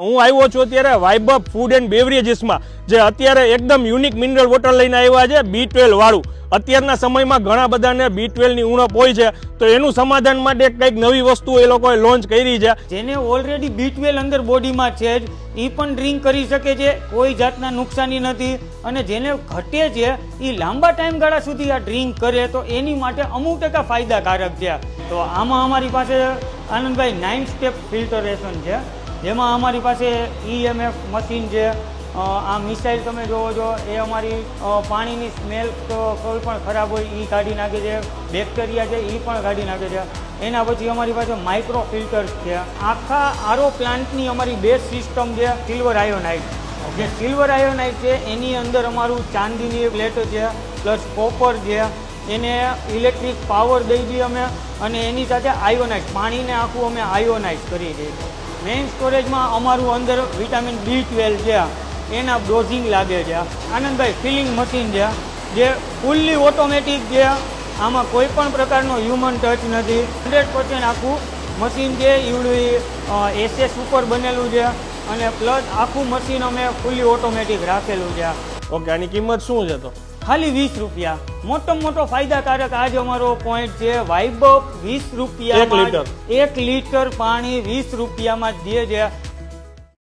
હું આવ્યો છું અત્યારે વાઇબબ ફૂડ એન્ડ બેવરેજીસમાં, જે અત્યારે એકદમ યુનિક મિનરલ વોટર લઈને આવ્યા છે B12 વાળું. અત્યારના સમયમાં ઘણા બધાને B12 ની ઉણપ હોય છે, તો એનું સમાધાન માટે કંઈક નવી વસ્તુ એ લોકોએ લોન્ચ કરી છે. જેને ઓલરેડી B12 અંદર બોડીમાં છે જ એ પણ ડ્રિંક કરી શકે છે, કોઈ જાતના નુકસાની નથી. અને જેને ઘટે છે એ લાંબા ટાઈમ ગાળા સુધી આ ડ્રિંક કરે તો એની માટે અમુક ટકા ફાયદાકારક છે. તો આમાં અમારી પાસે આનંદભાઈ 9 સ્ટેપ ફિલ્ટરેશન છે, જેમાં અમારી પાસે EMF મશીન છે. આ મિસાઇલ તમે જોવો છો એ અમારી પાણીની સ્મેલ તો કોઈ પણ ખરાબ હોય એ કાઢી નાખે છે, બેક્ટેરિયા છે એ પણ કાઢી નાખે છે. એના પછી અમારી પાસે માઇક્રો ફિલ્ટર્સ છે. આખા આરો પ્લાન્ટની અમારી બેઝ સિસ્ટમ છે સિલ્વર આયોનાઇડ. જે સિલ્વર આયોનાઇડ છે એની અંદર અમારું ચાંદીની પ્લેટ છે પ્લસ કોપર છે, એને ઇલેક્ટ્રિક પાવર દઈ દઈએ અમે. અને એની સાથે આયોનાઇઝ પાણીને આખું અમે આયોનાઇઝ કરી દઈએ. મેઇન સ્ટોરેજમાં અમારું અંદર વિટામિન B12 છે, એના ડોઝિંગ લાગે છે. આનંદભાઈ ફિલિંગ મશીન છે, જે ફૂલ્લી ઓટોમેટિક છે. આમાં કોઈ પણ પ્રકારનો હ્યુમન ટચ નથી. 100% આખું મશીન છે, ઈવડું SS ઉપર બનેલું છે. અને પ્લસ આખું મશીન અમે ફૂલ્લી ઓટોમેટિક રાખેલું છે. ઓકે, આની કિંમત શું છે? તો ખાલી 20 રૂપિયા. મોટો ફાયદાકારક આજ અમારો પોઈન્ટ છે. વાઇબબ 20 રૂપિયા 1 લીટર પાણી 20 રૂપિયામાં દે છે.